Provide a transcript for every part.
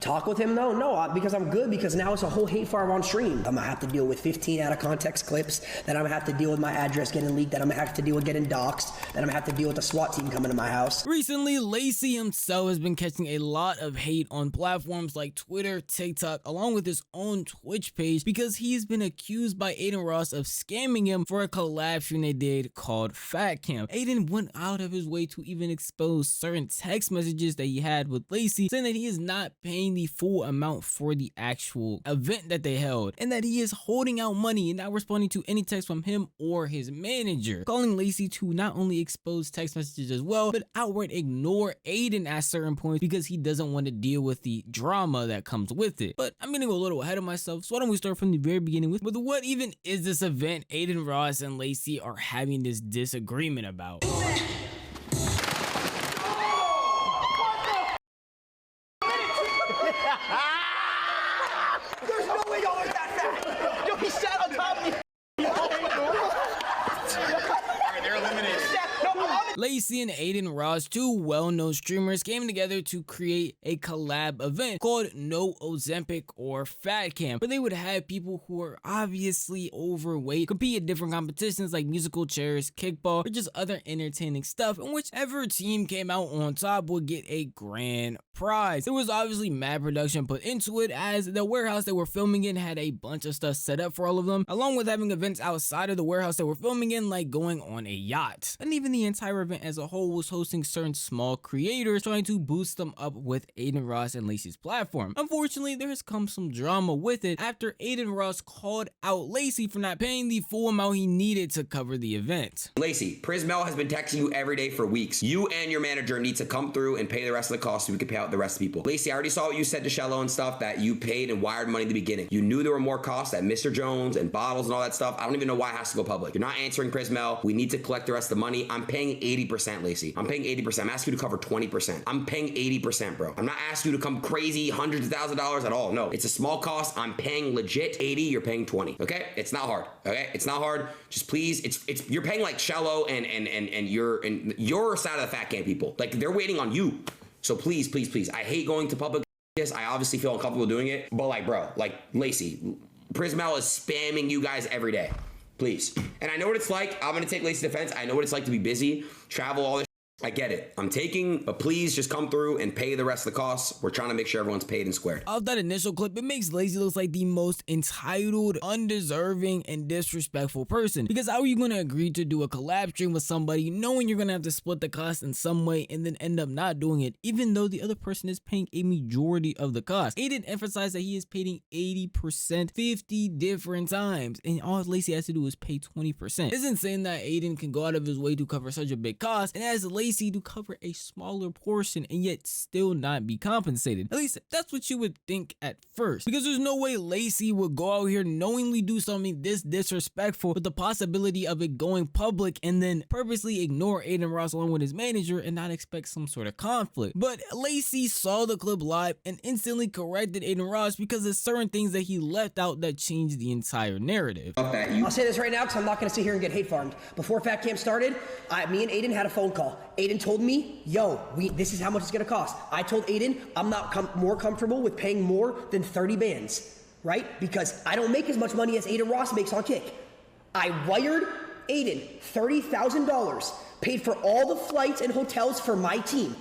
talk with him though? No, because I'm good, because now it's a whole hate farm on stream. I'm gonna have to deal with 15 out of context clips, then I'm gonna have to deal with my address getting leaked, then I'm gonna have to deal with getting doxxed, then I'm gonna have to deal with the SWAT team coming to my house. Recently, Lacy himself has been catching a lot of hate on platforms like Twitter, TikTok, along with his own Twitch page, because he's been accused by Aiden Ross of scamming him for a collab stream they did called Fat Camp. Aiden went out of his way to even expose certain text messages that he had with Lacy, saying that he is not paying the full amount for the actual event that they held, and that he is holding out money and not responding to any text from him or his manager, calling Lacy to not only expose text messages as well, but outright ignore Aiden at certain points because he doesn't want to deal with the drama that comes with it. But I'm gonna go a little ahead of myself, so why don't we start from the very beginning with what even is this event Aiden Ross and Lacy are having this disagreement about? There's no way y'all are that fat! Yo, he sat on top of me! Alright, they're eliminated. Lacy and Aiden Ross, two well-known streamers, came together to create a collab event called No Ozempic or Fat Camp, where they would have people who are obviously overweight compete in different competitions like musical chairs, kickball, or just other entertaining stuff, and whichever team came out on top would get a grand prize. There was obviously mad production put into it, as the warehouse they were filming in had a bunch of stuff set up for all of them, along with having events outside of the warehouse they were filming in, like going on a yacht. And even the entire event as a whole was hosting certain small creators, trying to boost them up with Aiden Ross and Lacy's platform. Unfortunately, there has come some drama with it after Aiden Ross called out Lacy for not paying the full amount he needed to cover the event. Lacy, Prismel has been texting you every day for weeks. You and your manager need to come through and pay the rest of the cost so we can pay out the rest of the people. Lacy, I already saw what you said to Shello and stuff, that you paid and wired money in the beginning. You knew there were more costs at Mr. Jones and bottles and all that stuff. I don't even know why it has to go public. You're not answering Prismel. We need to collect the rest of the money. I'm paying 80%, Lacy. I'm paying 80%. I'm asking you to cover 20%. I'm paying 80%, bro. I'm not asking you to come crazy hundreds of thousands of dollars at all. No, it's a small cost. I'm paying legit 80. You're paying 20. Okay, it's not hard. Okay, it's not hard. Just please, it's you're paying like Shello and your side of the Fat Camp people. Like, they're waiting on you. So please, please, please. I hate going to public. I obviously feel uncomfortable doing it, but like, bro, like, Lacy, Prismel is spamming you guys every day. Please. And I know what it's like. I'm gonna take Lacy's defense. I know what it's like to be busy, travel, all this. I get it. I'm taking, but please just come through and pay the rest of the costs. We're trying to make sure everyone's paid and squared. Off that initial clip, it makes Lacy look like the most entitled, undeserving, and disrespectful person. Because how are you going to agree to do a collab stream with somebody knowing you're going to have to split the cost in some way and then end up not doing it, even though the other person is paying a majority of the cost? Aiden emphasized that he is paying 80% 50 different times, and all Lacy has to do is pay 20%. It's insane that Aiden can go out of his way to cover such a big cost, and as Lacy to cover a smaller portion and yet still not be compensated. At least that's what you would think at first, because there's no way Lacy would go out here knowingly do something this disrespectful with the possibility of it going public and then purposely ignore Aiden Ross along with his manager and not expect some sort of conflict. But Lacy saw the clip live and instantly corrected Aiden Ross because there's certain things that he left out that changed the entire narrative. I'll say this right now because I'm not going to sit here and get hate farmed. Before Fat Camp started, me and Aiden had a phone call. Aiden told me, yo, this is how much it's going to cost. I told Aiden I'm not more comfortable with paying more than 30 bands, right? Because I don't make as much money as Aiden Ross makes on Kick. I wired Aiden $30,000, paid for all the flights and hotels for my team.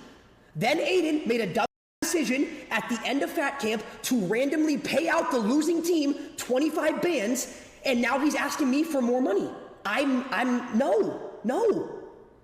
Then Aiden made a dumb decision at the end of Fat Camp to randomly pay out the losing team 25 bands, and now he's asking me for more money. No.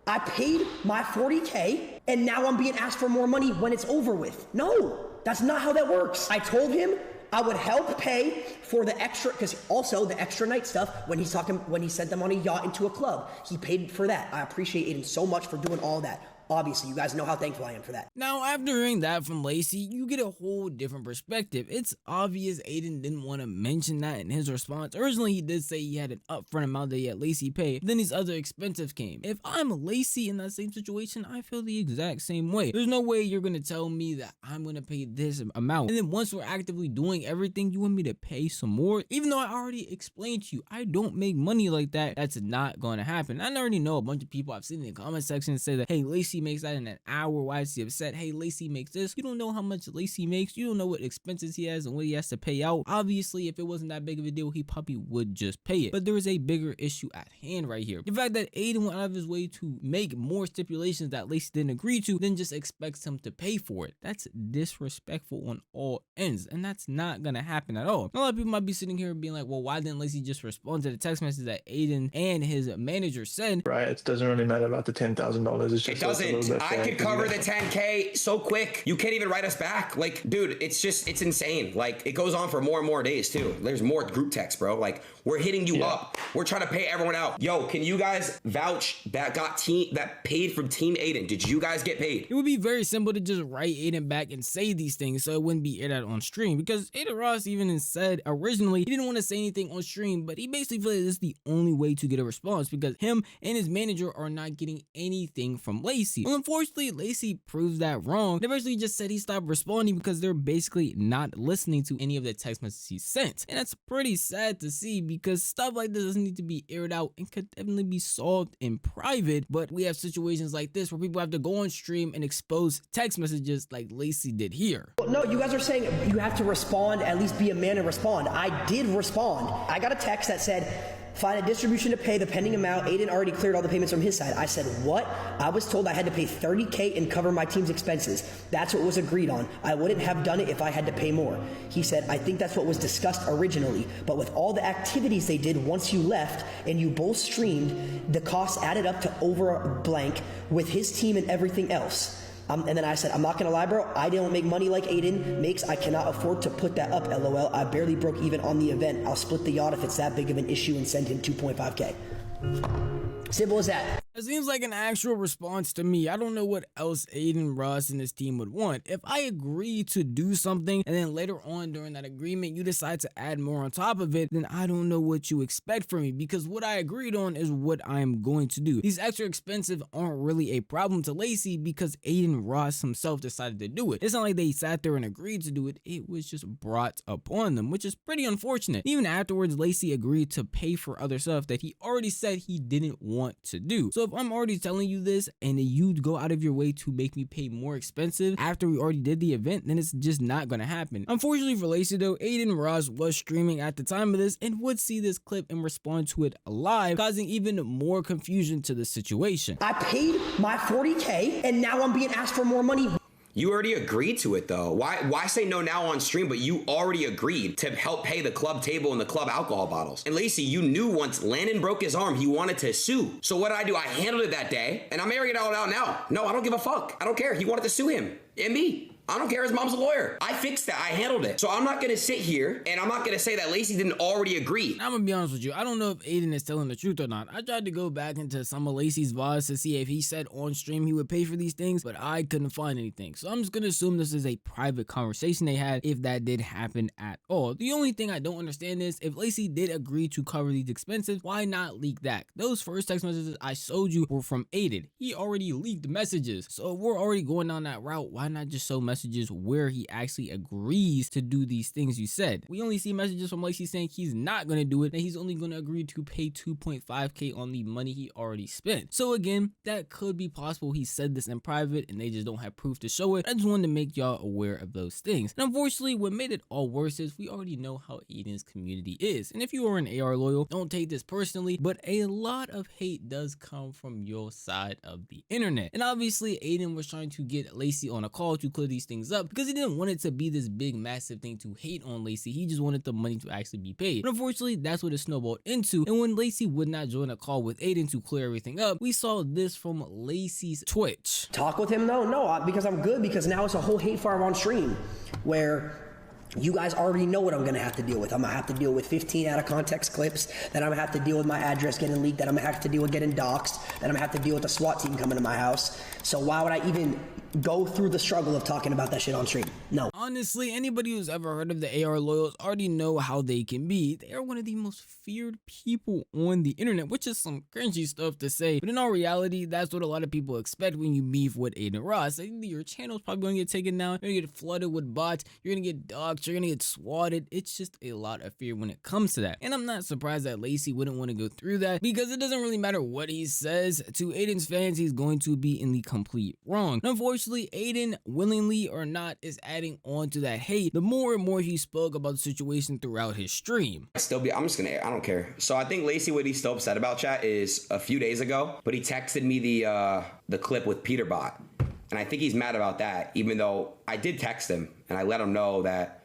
I paid my 40K, and now I'm being asked for more money when it's over with. No, that's not how that works. I told him I would help pay for the extra, because also the extra night stuff when he sent them on a yacht into a club. He paid for that. I appreciate Aiden so much for doing all that. Obviously, you guys know how thankful I am for that. Now, after hearing that from Lacy, you get a whole different perspective. It's obvious Aiden didn't want to mention that in his response. Originally, he did say he had an upfront amount that he had Lacy pay. Then these other expenses came. If I'm Lacy in that same situation, I feel the exact same way. There's no way you're going to tell me that I'm going to pay this amount, and then once we're actively doing everything, you want me to pay some more? Even though I already explained to you, I don't make money like that. That's not going to happen. I already know a bunch of people I've seen in the comment section say that, hey, Lacy Lacy makes that in an hour. Why is he upset? Hey, Lacy makes this. You don't know how much Lacy makes. You don't know what expenses he has and what he has to pay out. Obviously, if it wasn't that big of a deal, he probably would just pay it. But there is a bigger issue at hand right here. The fact that Aiden went out of his way to make more stipulations that Lacy didn't agree to, then just expects him to pay for it. That's disrespectful on all ends, and that's not gonna happen at all. A lot of people might be sitting here being like, well, why didn't Lacy just respond to the text message that Aiden and his manager sent? Right, it doesn't really matter about the $10,000. It's just It doesn't. I could cover the 10K so quick. You can't even write us back. Like, dude, it's insane. Like, it goes on for more and more days too. There's more group text, bro. Like, we're hitting you up. We're trying to pay everyone out. Yo, can you guys vouch that paid from Team Aiden? Did you guys get paid? It would be very simple to just write Aiden back and say these things so it wouldn't be aired out on stream, because Aiden Ross even said originally he didn't want to say anything on stream, but he basically feels this is the only way to get a response because him and his manager are not getting anything from Lacy. Well, unfortunately, Lacy proves that wrong. They eventually just said he stopped responding because they're basically not listening to any of the text messages he sent. And that's pretty sad to see because stuff like this doesn't need to be aired out and could definitely be solved in private. But we have situations like this where people have to go on stream and expose text messages like Lacy did here. Well, no, you guys are saying you have to respond, at least be a man and respond. I did respond. I got a text that said, find a distribution to pay the pending amount. Aiden already cleared all the payments from his side. I said, what? I was told I had to pay $30K and cover my team's expenses. That's what was agreed on. I wouldn't have done it if I had to pay more. He said, I think that's what was discussed originally, but with all the activities they did once you left and you both streamed, the costs added up to over a blank with his team and everything else. And then I said, I'm not gonna lie, bro, I don't make money like Aiden makes. I cannot afford to put that up, LOL. I barely broke even on the event. I'll split the yacht if it's that big of an issue and send him 2.5K. Simple as that. It seems like an actual response to me. I don't know what else Aiden Ross and his team would want. If I agree to do something and then later on during that agreement you decide to add more on top of it, then I don't know what you expect from me, because what I agreed on is what I'm going to do. These extra expensive aren't really a problem to Lacy because Aiden Ross himself decided to do it. It's not like they sat there and agreed to do it. It was just brought upon them, which is pretty unfortunate. Even afterwards, Lacy agreed to pay for other stuff that he already said he didn't want to do. So if I'm already telling you this and you go out of your way to make me pay more expensive after we already did the event, then it's just not gonna happen. Unfortunately for Lacy though, Aiden Ross was streaming at the time of this and would see this clip and respond to it live, causing even more confusion to the situation. I paid my $40K and now I'm being asked for more money. You already agreed to it though. Why say no now on stream, but you already agreed to help pay the club table and the club alcohol bottles. And Lacy, you knew once Landon broke his arm, he wanted to sue. So what did I do? I handled it that day and I'm airing it all out now. No, I don't give a fuck. I don't care. He wanted to sue him and me. I don't care, his mom's a lawyer. I fixed that, I handled it. So I'm not gonna sit here and I'm not gonna say that Lacy didn't already agree. I'm gonna be honest with you, I don't know if Aiden is telling the truth or not. I tried to go back into some of Lacy's VODs to see if he said on stream he would pay for these things, but I couldn't find anything. So I'm just gonna assume this is a private conversation they had, if that did happen at all. The only thing I don't understand is, if Lacy did agree to cover these expenses, why not leak that? Those first text messages I showed you were from Aiden. He already leaked messages. So if we're already going down that route, why not just show messages where he actually agrees to do these things you said? We only see messages from Lacy saying he's not going to do it, and he's only going to agree to pay 2.5K on the money he already spent. So again, that could be possible he said this in private and they just don't have proof to show it. I just wanted to make y'all aware of those things. And unfortunately, what made it all worse is we already know how Aiden's community is. And if you are an AR loyal, don't take this personally, but a lot of hate does come from your side of the internet. And obviously, Aiden was trying to get Lacy on a call to clear these things up because he didn't want it to be this big massive thing to hate on Lacy. He just wanted the money to actually be paid. But unfortunately, that's what it snowballed into. And when Lacy would not join a call with Aiden to clear everything up, we saw this from Lacy's Twitch. Talk with him though? No, because I'm good, because now it's a whole hate farm on stream where you guys already know what I'm gonna have to deal with. I'm gonna have to deal with 15 out of context clips, then I'm gonna have to deal with my address getting leaked, then I'm gonna have to deal with getting doxxed, then I'm gonna have to deal with the SWAT team coming to my house. So why would I even go through the struggle of talking about that shit on stream? No. Honestly, anybody who's ever heard of the AR loyals already know how they can be. They are one of the most feared people on the internet, which is some cringy stuff to say, but in all reality, that's what a lot of people expect when you beef with Aiden Ross. Your channel's probably gonna get taken down, you're gonna get flooded with bots, you're gonna get doxxed, you're gonna get swatted. It's just a lot of fear when it comes to that. And I'm not surprised that Lacy wouldn't want to go through that, because it doesn't really matter what he says. To Aiden's fans, he's going to be in the complete wrong. And unfortunately, Aiden, willingly or not, is adding on to that hate the more and more he spoke about the situation throughout his stream. I don't care. So I think Lacy, what he's still upset about, chat, is a few days ago, but he texted me the clip with Peterbot. And I think he's mad about that, even though I did text him and I let him know that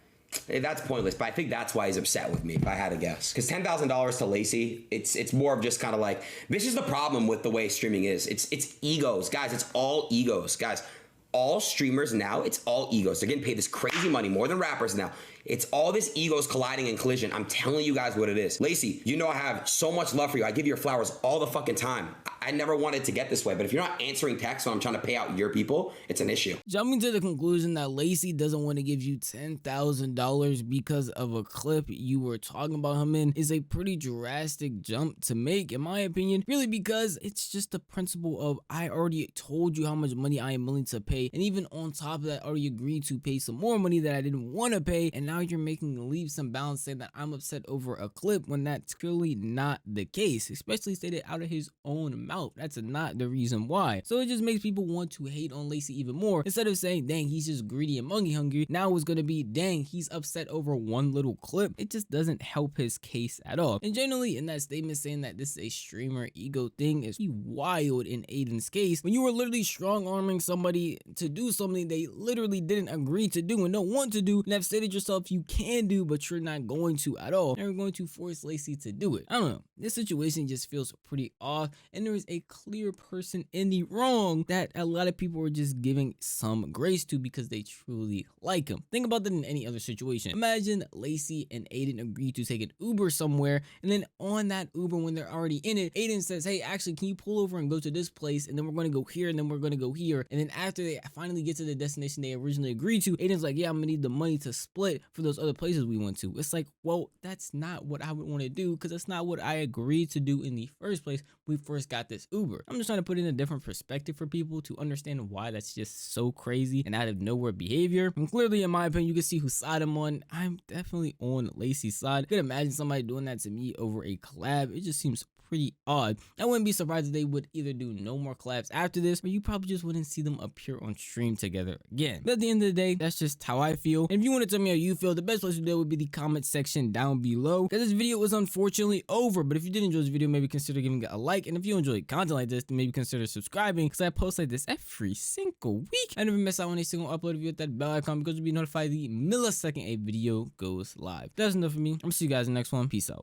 that's pointless, but I think that's why he's upset with me, if I had to guess. Because $10,000 to Lacy, it's more of just kind of like, this is the problem with the way streaming is. It's egos, guys. It's all egos, guys. All streamers now, it's all egos. They're getting paid this crazy money, more than rappers now. It's all this egos colliding and collision. I'm telling you guys what it is. Lacy, you know I have so much love for you. I give you your flowers all the fucking time. I never wanted to get this way, but if you're not answering texts when I'm trying to pay out your people, it's an issue. Jumping to the conclusion that Lacy doesn't want to give you $10,000 because of a clip you were talking about him in is a pretty drastic jump to make, in my opinion, really, because it's just the principle of, I already told you how much money I am willing to pay, and even on top of that, I already agreed to pay some more money that I didn't want to pay, and now you're making leaps and bounds saying that I'm upset over a clip when that's clearly not the case, especially stated out of his own mouth. That's not the reason why. So it just makes people want to hate on Lacy even more. Instead of saying, dang, he's just greedy and money hungry, now it's gonna be, dang, he's upset over one little clip. It just doesn't help his case at all. And generally, in that statement saying that this is a streamer ego thing is wild in Aiden's case, when you were literally strong arming somebody to do something they literally didn't agree to do and don't want to do, and have stated yourself you can do, but you're not going to at all, and you're going to force Lacy to do it. I don't know. This situation just feels pretty off, and there is a clear person in the wrong that a lot of people are just giving some grace to because they truly like him. Think about that in any other situation. Imagine Lacy and Aiden agree to take an Uber somewhere, and then on that Uber, when they're already in it, Aiden says, hey, actually, can you pull over and go to this place, and then we're going to go here, and then we're going to go here, and then after they finally get to the destination they originally agreed to, Aiden's like, yeah, I'm gonna need the money to split for those other places we went to. It's like, well, that's not what I would want to do, because that's not what I agreed to do in the first place when we first got this Uber. I'm just trying to put in a different perspective for people to understand why that's just so crazy and out of nowhere behavior. And clearly, in my opinion, you can see whose side I'm on. I'm definitely on Lacy's side. I could imagine somebody doing that to me over a collab. It just seems pretty odd. I wouldn't be surprised if they would either do no more collabs after this, or you probably just wouldn't see them appear on stream together again. But at the end of the day, that's just how I feel. And if you want to tell me how you feel, the best place to do it would be the comment section down below, because this video was unfortunately over. But if you did enjoy this video, maybe consider giving it a like, and if you enjoy content like this, then maybe consider subscribing, because I post like this every single week. I never miss out on a single upload. If you hit that bell icon, because you'll be notified the millisecond a video goes live. That's enough for me. I'm gonna see you guys in the next one. Peace out.